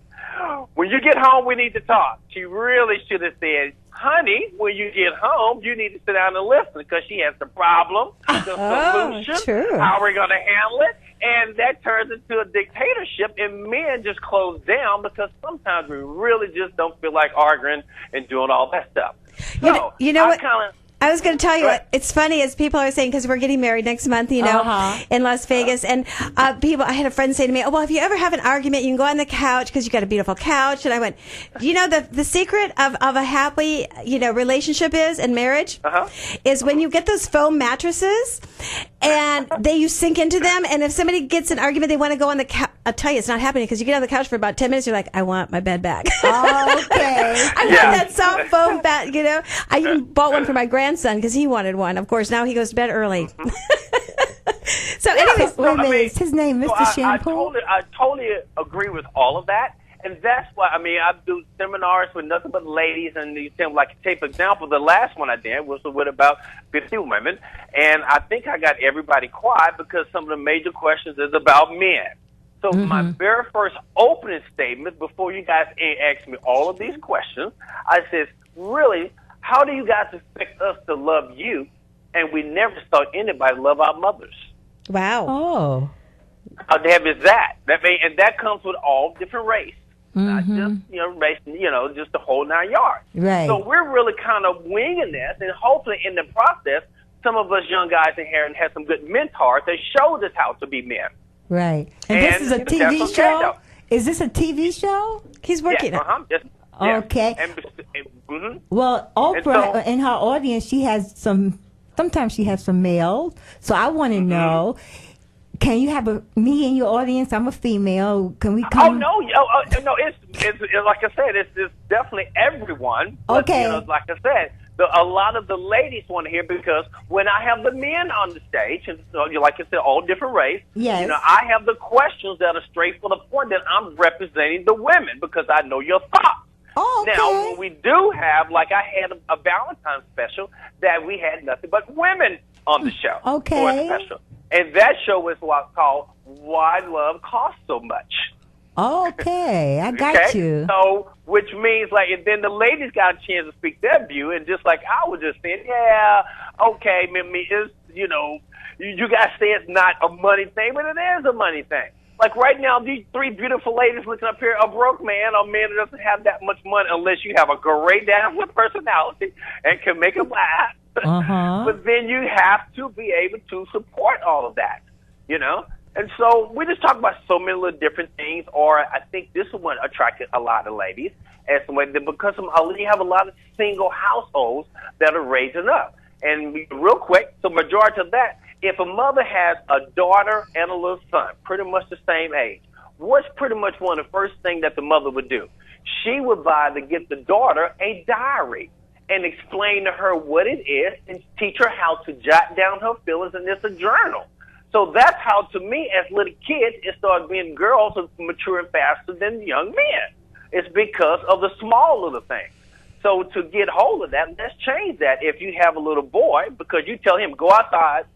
when you get home, we need to talk. She really should have said, honey, when you get home, you need to sit down and listen because she has the problem, the solution, true. how we're going to handle it. And that turns into a dictatorship, and men just close down because sometimes we really just don't feel like arguing and doing all that stuff. So You know what? I was going to tell you, it's funny as people are saying, because we're getting married next month, in Las Vegas. And I had a friend say to me, oh, well, if you ever have an argument, you can go on the couch because you got a beautiful couch. And I went, you know, the secret of a happy, relationship and marriage is when you get those foam mattresses and you sink into them. And if somebody gets an argument, they want to go on the couch. I'll tell you, it's not happening because you get on the couch for about 10 minutes. You're like, I want my bed back. Okay. I want that soft foam bed, I even bought one for my grandson because he wanted one. Of course, now he goes to bed early. So anyways, his name, Mr. Shampoo? I totally agree with all of that. And that's why, I do seminars with nothing but ladies, and you tell them, like, take for example, the last one I did was with about 50 women, and I think I got everybody quiet because some of the major questions is about men. So my very first opening statement, before you guys asked me all of these questions, I said, really, how do you guys expect us to love you, and we never saw anybody love our mothers? Wow. Oh. How damn is that? And that comes with all different race. Not just, race, just the whole 9 yards. Right. So we're really kind of winging this, and hopefully in the process, some of us young guys in here have some good mentors that showed us how to be men. Right. And this is a TV show? Though. Is this a TV show? He's working it. Okay. Well, Oprah, in her audience, she has sometimes she has some males. So I want to know, can you have me in your audience? I'm a female. Can we come? Oh, no. No, it's like I said, it's definitely everyone. But, okay. Like I said, a lot of the ladies want to hear, because when I have the men on the stage, and like I said, all different race, yes. I have the questions that are straight for the point that I'm representing the women because I know your thoughts. Oh, okay. Now, when we do have, like I had a Valentine's special that we had nothing but women on the show. Okay. For a special. And that show is what's called Why Love Costs So Much. Okay, I got you. So, which means, and then the ladies got a chance to speak their view, and just like I was just saying, okay, it's, you guys say it's not a money thing, but it is a money thing. Like right now, these three beautiful ladies looking up here, a broke man, a man that doesn't have that much money unless you have a great downward personality and can make them laugh. But then you have to be able to support all of that, And so we just talk about so many little different things, or I think this one attracted a lot of ladies, because you have a lot of single households that are raising up. And real quick, so majority of that, if a mother has a daughter and a little son, pretty much the same age, what's pretty much one of the first things that the mother would do? She would get the daughter a diary and explain to her what it is and teach her how to jot down her feelings, and it's a journal. So that's how, to me, as little kids, it started being girls maturing faster than young men. It's because of the small little things. So to get hold of that, let's change that. If you have a little boy, because you tell him, go outside,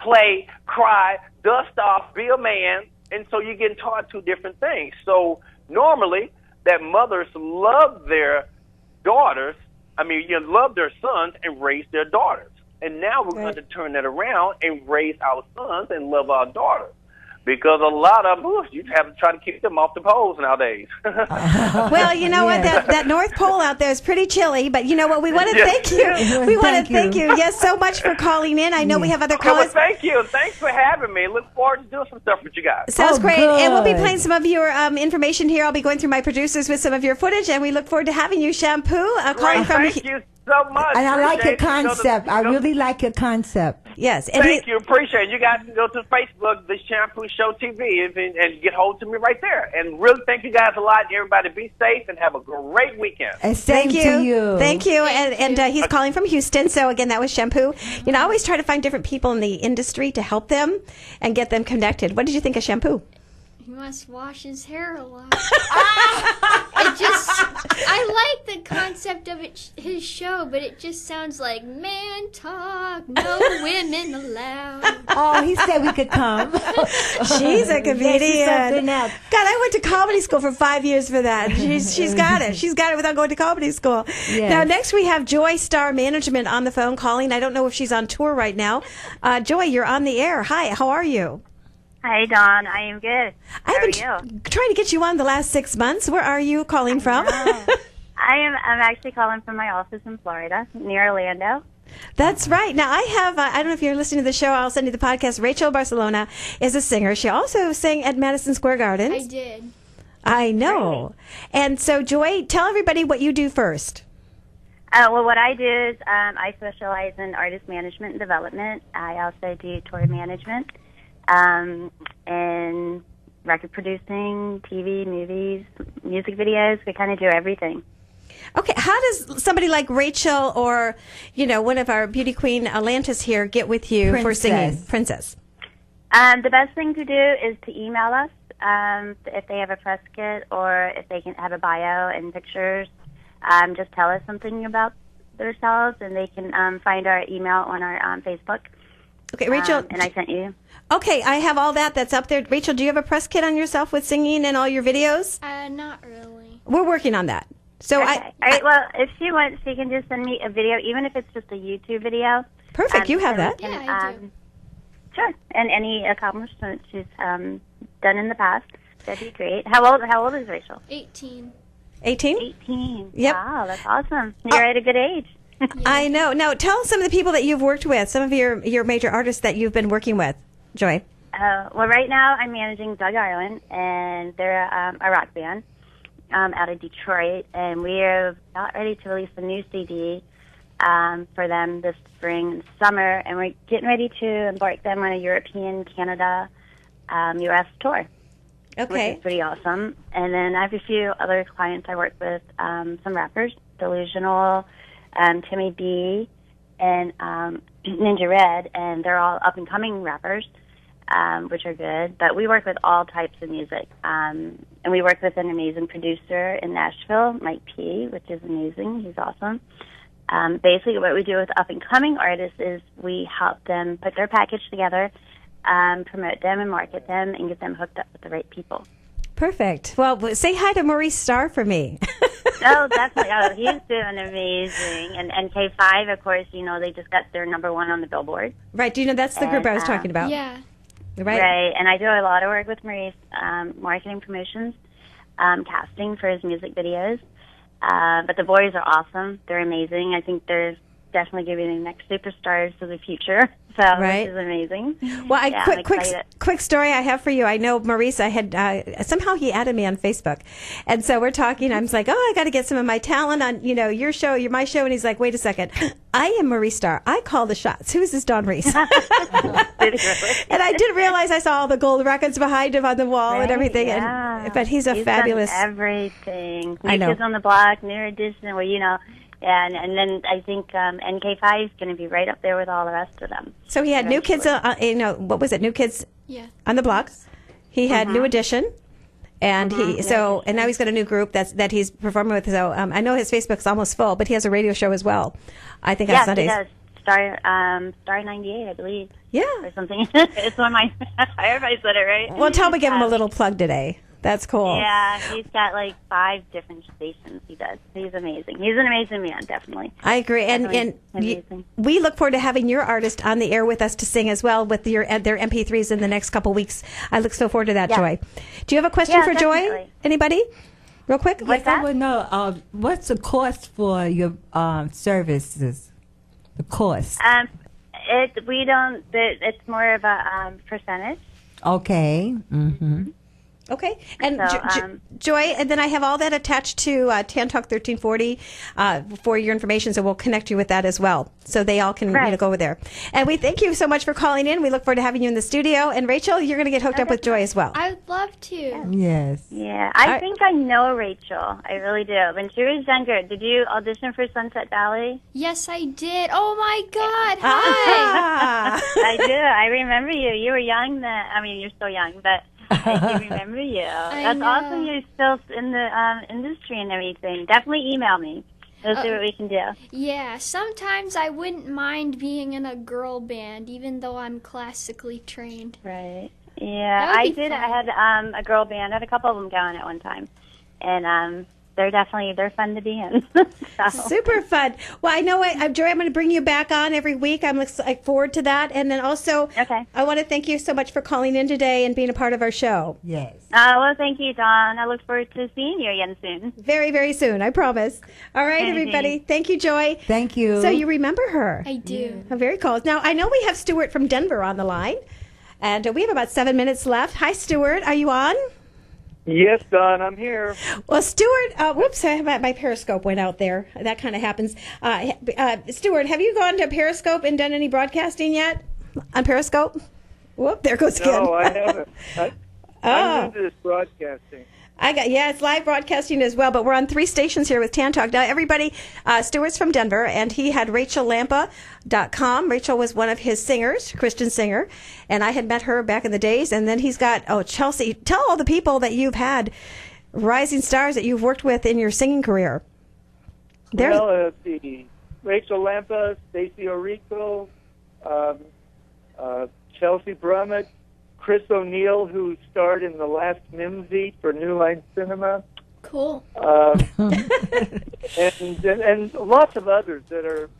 play, cry, dust off, be a man, and so you're getting taught two different things. So normally, that mothers love their daughters, love their sons and raise their daughters. And now we're going to turn that around and raise our sons and love our daughters. Because a lot of them, you have to try to keep them off the poles nowadays. Well, you know what? That North Pole out there is pretty chilly. But you know what? We want to thank you. We want to thank you. Yes, so much for calling in. I know we have other callers. Well, thank you. Thanks for having me. Look forward to doing some stuff with you guys. Sounds great. Good. And we'll be playing some of your information here. I'll be going through my producers with some of your footage. And we look forward to having you, Shampoo. Calling from thank you so much. And I like your concept. I really like your concept. Yes. And thank you. Appreciate it. You guys can go to Facebook, the Shampoo Show TV, and get hold of me right there. And really thank you guys a lot. Everybody be safe and have a great weekend. And same to you. Thank you. And he's calling from Houston. So, again, that was Shampoo. I always try to find different people in the industry to help them and get them connected. What did you think of Shampoo? He must wash his hair a lot. I like the concept of his show, but it just sounds like man talk, no women allowed. Oh, he said we could come. She's a comedian. God, I went to comedy school for 5 years for that. She's got it. She's got it without going to comedy school. Yes. Now, next we have Joy Star Management on the phone calling. I don't know if she's on tour right now. Joy, you're on the air. Hi, how are you? Hi, Dawn. I am good. I've been trying to get you on the last 6 months. Where are you calling from? I'm actually calling from my office in Florida, near Orlando. That's right. Now, I have, I don't know if you're listening to the show, I'll send you the podcast. Rachel Barcellona is a singer. She also sang at Madison Square Garden. I did. I know. And so, Joy, tell everybody what you do first. Well, what I do is I specialize in artist management and development. I also do tour management and record producing, TV, movies, music videos. We kind of do everything. Okay, how does somebody like Rachel or, one of our Beauty Queen Atlantis here get with you for singing? Princess. The best thing to do is to email us if they have a press kit or if they can have a bio and pictures. Just tell us something about themselves, and they can find our email on our Facebook. Okay, Rachel. And I sent you. Okay, I have all that. That's up there. Rachel, do you have a press kit on yourself with singing and all your videos? Not really. We're working on that. So okay. All right, well, if she wants, she can just send me a video, even if it's just a YouTube video. Perfect, you have that. Yeah, I do. Sure, and any accomplishments she's done in the past, that'd be great. How old is Rachel? 18. 18? 18. Yep. Wow, that's awesome. You're at a good age. I know. Now, tell some of the people that you've worked with, some of your major artists that you've been working with, Joy. Well, right now I'm managing Doug Ireland, and they're a rock band out of Detroit, and we are about ready to release a new CD for them this spring and summer, and we're getting ready to embark them on a European, Canada, U.S. tour. Okay. Which is pretty awesome. And then I have a few other clients I work with, some rappers, Delusional, Timmy B, and Ninja Red, and they're all up-and-coming rappers, which are good. But we work with all types of music. And we work with an amazing producer in Nashville, Mike P., which is amazing. He's awesome. Basically, what we do with up-and-coming artists is we help them put their package together, promote them and market them, and get them hooked up with the right people. Perfect. Well, say hi to Maurice Starr for me. Oh, definitely. Oh, he's doing amazing. And K5, of course, they just got their #1 on the Billboard. Right. Do you know that's the group I was talking about? Yeah. Right. Right. And I do a lot of work with Maurice, marketing promotions, casting for his music videos. But the boys are awesome. They're amazing. I think they're definitely giving the next superstars of the future. So right. This is amazing. Well, quick story I have for you. I know Maurice. I had somehow he added me on Facebook, and so we're talking. I'm like, I got to get some of my talent on your show, my show. And he's like, wait a second, I am Maurice Starr. I call the shots. Who is this Dawn Reese? And I didn't realize I saw all the gold records behind him on the wall and everything. Yeah. But he's fabulous. Done everything. I know. Kids on the Block, New Edition. Well, and then I think NK5 is going to be right up there with all the rest of them. So he had New Kids, what was it? New Kids on the Block. He had New Edition, and and now he's got a new group that he's performing with. So I know his Facebook's almost full, but he has a radio show as well. I think on Sundays. Yes, he does. Star 98, I believe. Yeah, or something. It's one of my. Everybody said it right. Well, tell me, give him a little plug today. That's cool. Yeah, he's got like 5 different stations he does. He's amazing. He's an amazing man, definitely. I agree. And we look forward to having your artist on the air with us to sing as well with their MP3s in the next couple weeks. I look so forward to that, Joy. Do you have a question for definitely. Joy? Anybody? Real quick? Yes, I would know. What's the cost for your services? The cost? It's more of a percentage. Okay. Mm-hmm. Okay, and Joy, and then I have all that attached to Tan Talk 1340 for your information, so we'll connect you with that as well, so they all can go over there. And we thank you so much for calling in. We look forward to having you in the studio. And Rachel, you're going to get hooked up with Joy as well. I would love to. Yes. Yeah, I think I know Rachel. I really do. When she was younger, did you audition for Sunset Valley? Yes, I did. Oh my God! Hi. I do. I remember you. You were young then. I mean, you're still young, but. I do remember you. That's awesome. You're still in the industry and everything. Definitely email me. We'll see what we can do. Yeah, sometimes I wouldn't mind being in a girl band, even though I'm classically trained. Right. Yeah, I did. Fun. I had a girl band. I had a couple of them going at one time, and they're fun to be in. So. Super fun. Well, I know, Joy, I'm going to bring you back on every week. I'm looking forward to that. And then also, I want to thank you so much for calling in today and being a part of our show. Yes. Well, thank you, Dawn. I look forward to seeing you again soon. Very, very soon, I promise. All right, everybody. Thank you, Joy. Thank you. So you remember her? I do. Oh, very cool. Now, I know we have Stuart from Denver on the line, and we have about 7 minutes left. Hi, Stuart. Are you on? Yes, Don, I'm here. Well, Stuart, whoops, my Periscope went out there. That kind of happens. Stuart, have you gone to Periscope and done any broadcasting yet on Periscope? Whoop, there goes again. No, I haven't. I'm into this broadcasting. It's live broadcasting as well, but we're on 3 stations here with Tan Talk. Now, everybody, Stuart's from Denver, and he had RachelLampa.com. Rachel was one of his singers, Christian singer, and I had met her back in the days. And then he's got, Chelsea, tell all the people that you've had, rising stars that you've worked with in your singing career. The Rachel Lampa, Stacey Orico, Chelsea Brummett, Chris O'Neill, who starred in the last Mimsy for New Line Cinema. Cool. And lots of others that you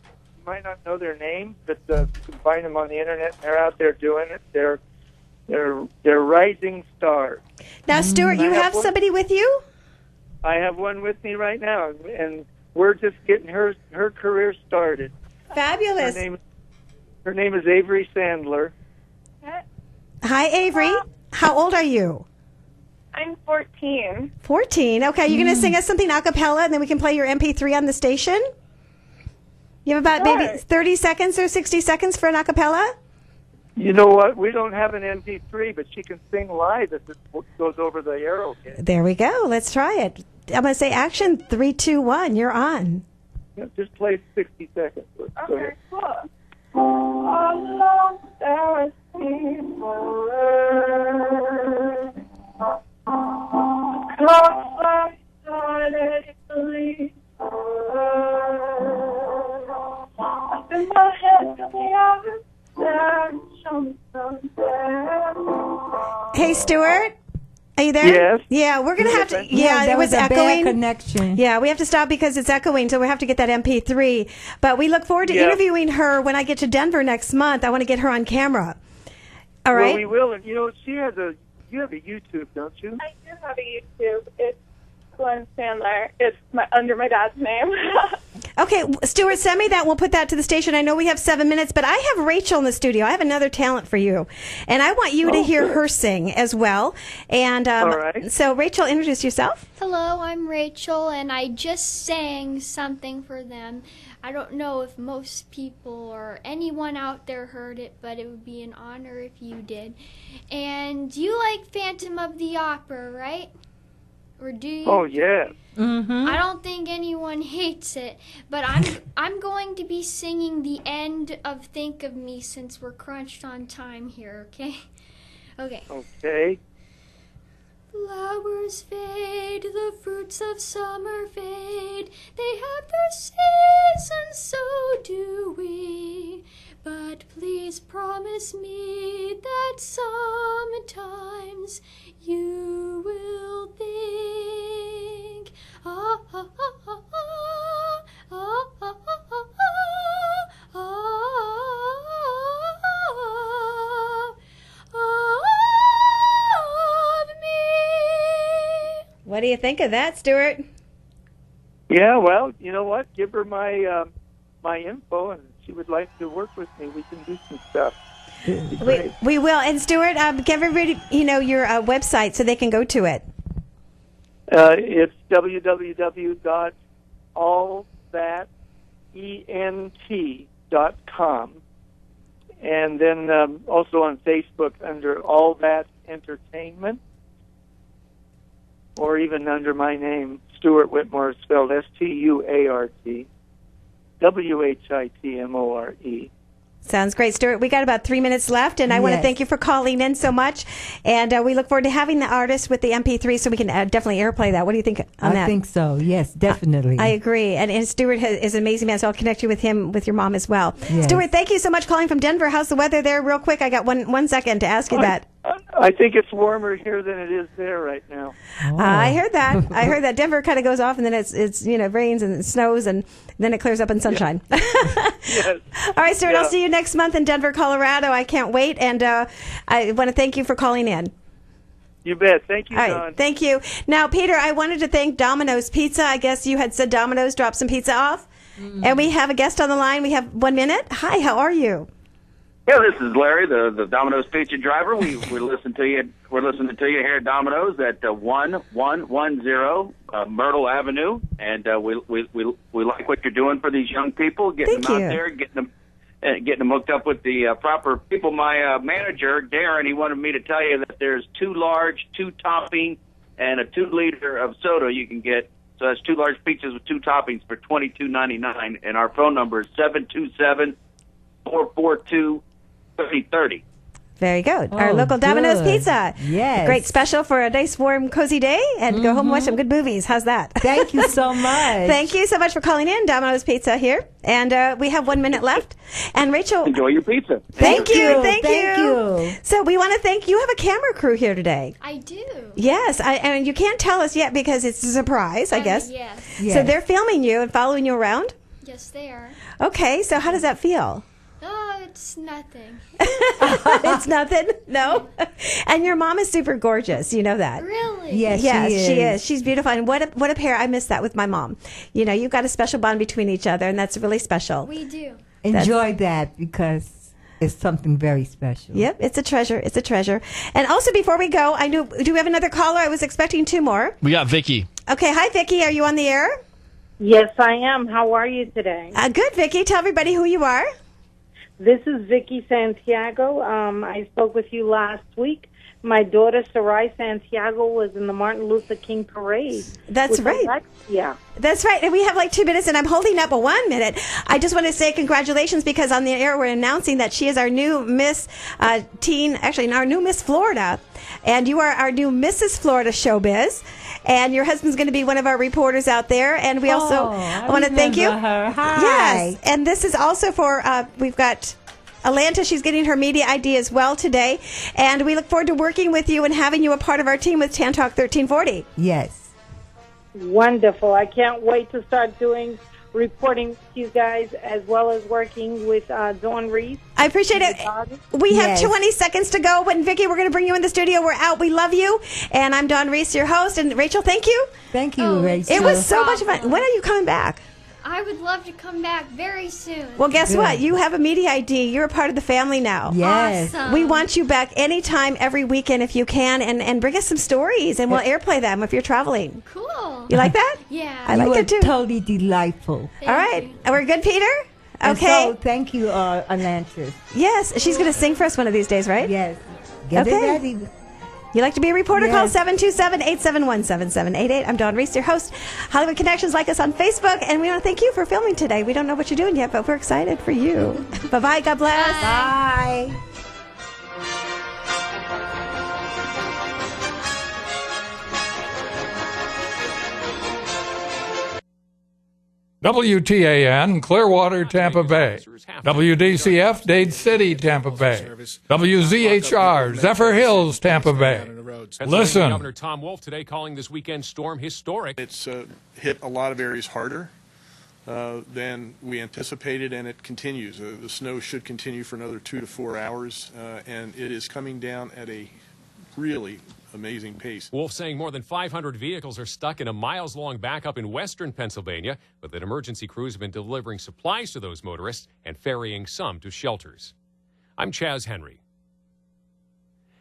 might not know their names, but you can find them on the internet. They're out there doing it. They're rising stars. Now, Stuart, you have somebody with you? I have one with me right now, and we're just getting her career started. Fabulous. Her name is Avery Sandler. Hi, Avery. How old are you? I'm 14. 14. Okay, you're going to sing us something a cappella, and then we can play your MP3 on the station? You have about maybe 30 seconds or 60 seconds for an a cappella? You know what? We don't have an MP3, but she can sing live if it goes over the arrow. There we go. Let's try it. I'm going to say action. 3, 2, 1. You're on. Yeah, just play 60 seconds. Okay, cool. Along there Hey, Stuart, are you there? Yes. Yeah, we're going to have to. Yeah, there it was a echoing. bad connection. Yeah, we have to stop because it's echoing, so we have to get that MP3. But we look forward to interviewing her when I get to Denver next month. I want to get her on camera. All right. Well, we will. And, you have a YouTube, don't you? I do have a YouTube. It's Glenn Sandler. It's under my dad's name. Okay, Stuart, send me that. We'll put that to the station. I know we have 7 minutes, but I have Rachel in the studio. I have another talent for you, and I want you to hear her sing as well. And all right. So, Rachel, introduce yourself. Hello, I'm Rachel, and I just sang something for them. I don't know if most people or anyone out there heard it, but it would be an honor if you did. And you like Phantom of the Opera, right? Or do you? Oh, yeah. Mm-hmm. I don't think anyone hates it, but I'm going to be singing the end of Think of Me since we're crunched on time here, okay? Okay. Okay. Flowers fade, the fruits of summer fade. They have their season, so do we. But please promise me that sometimes you will think of me. What do you think of that, Stuart? Yeah, well, you know what? Give her my my info, and she would like to work with me. We can do some stuff. We will. And Stuart, give everybody your website so they can go to it. It's www.allthatent.com, and then also on Facebook under All That Entertainment, or even under my name, Stuart Whitmore, spelled STUART WHITMORE. Sounds great, Stuart. We got about 3 minutes left, and I want to thank you for calling in so much. And we look forward to having the artist with the MP3 so we can definitely airplay that. What do you think on that? I think so. Yes, definitely. I agree. And Stuart is an amazing man, so I'll connect you with him, with your mom as well. Yes. Stuart, thank you so much calling from Denver. How's the weather there? Real quick, I got one second to ask you that. I think it's warmer here than it is there right now. I heard that. I heard that Denver kind of goes off, and then it's rains and it snows, and then it clears up in sunshine. Yes. All right, Stuart, I'll see you next month in Denver, Colorado. I can't wait, and I want to thank you for calling in. You bet. Thank you, All Don. right, thank you. Now, Peter, I wanted to thank Domino's Pizza. I guess you had said Domino's dropped some pizza off, and we have a guest on the line. We have 1 minute. Hi, how are you? Yeah, this is Larry, the Domino's pizza driver. We're listening to you. We're listening to you here at Domino's at 1110 Myrtle Avenue, and we like what you're doing for these young people, getting them out there, getting them hooked up with the proper people. My manager Darren, he wanted me to tell you that there's 2 large, 2 topping, and a 2 liter of soda you can get. So that's 2 large pizzas with 2 toppings for $22.99, and our phone number is 727-442-3030. Very good. Our local Domino's Pizza. Yes. Great special for a nice, warm, cozy day, and go home and watch some good movies. How's that? Thank you so much. Thank you so much for calling in. Domino's Pizza here. And we have 1 minute left. And Rachel. Enjoy your pizza. Thank you. Thank you. So we want to thank you. Have a camera crew here today. I do. Yes. And you can't tell us yet because it's a surprise, I guess. Yes. So they're filming you and following you around? Yes, they are. Okay. So how does that feel? Oh, it's nothing. It's nothing? No? And your mom is super gorgeous. You know that? Really? Yes, she is. She's beautiful. And what a pair. I miss that with my mom. You know, you've got a special bond between each other, and that's really special. We do. Enjoy that because it's something very special. Yep, it's a treasure. It's a treasure. And also, before we go, do we have another caller? I was expecting 2 more. We got Vicky. Okay, hi, Vicky. Are you on the air? Yes, I am. How are you today? Good, Vicky. Tell everybody who you are. This is Vicky Santiago. I spoke with you last week. My daughter, Sarai Santiago, was in the Martin Luther King parade. That's right. Yeah. That's right. And we have like 2 minutes, and I'm holding up a 1 minute. I just want to say congratulations because on the air we're announcing that she is our new Miss our new Miss Florida. And you are our new Mrs. Florida Showbiz. And your husband's going to be one of our reporters out there. And we also want to thank you. Her. Hi. Yes. And this is also for, we've got Atlantis. She's getting her media ID as well today. And we look forward to working with you and having you a part of our team with Tan Talk 1340. Yes. Wonderful. I can't wait to start doing reporting with you guys as well as working with Dawn Reese. I appreciate it. We have 20 seconds to go. But Vicki, we're going to bring you in the studio. We're out. We love you. And I'm Dawn Reese, your host. And Rachel, thank you. Thank you, Rachel. It was so much fun. When are you coming back? I would love to come back very soon. Well, guess what? You have a media ID. You're a part of the family now. Yes. Awesome. We want you back anytime, every weekend if you can, and bring us some stories, and we'll airplay them if you're traveling. Cool. You like that? Yeah. I like it too. Totally delightful. All right. We're good, Peter? And Okay. so, thank you, Atlantis. Yes. She's going to sing for us one of these days, right? Yes. Get it ready. You like to be a reporter? Yes. Call 727-871-7788. I'm Dawn Reese, your host. Hollywood Connections, like us on Facebook. And we want to thank you for filming today. We don't know what you're doing yet, but we're excited for you. Bye-bye. God bless. Bye. WTAN, Clearwater, Tampa Bay. WDCF, Dade City, Tampa Bay. WZHR, Zephyr Hills, Tampa Bay. Listen. Governor Tom Wolf today calling this weekend storm historic. It's hit a lot of areas harder than we anticipated, and it continues. The snow should continue for another 2 to 4 hours, and it is coming down at a really amazing pace. Wolf saying more than 500 vehicles are stuck in a miles-long backup in western Pennsylvania, but that emergency crews have been delivering supplies to those motorists and ferrying some to shelters. I'm Chaz Henry.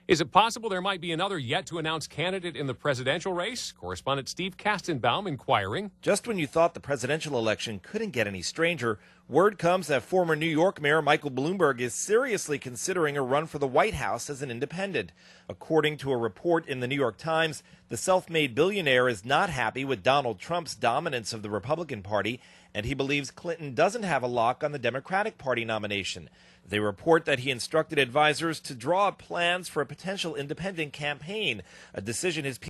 Is it possible there might be another yet-to-announce candidate in the presidential race? Correspondent Steve Kastenbaum inquiring. Just when you thought the presidential election couldn't get any stranger, word comes that former New York Mayor Michael Bloomberg is seriously considering a run for the White House as an independent. According to a report in the New York Times, the self-made billionaire is not happy with Donald Trump's dominance of the Republican Party, and he believes Clinton doesn't have a lock on the Democratic Party nomination. They report that he instructed advisors to draw up plans for a potential independent campaign, a decision his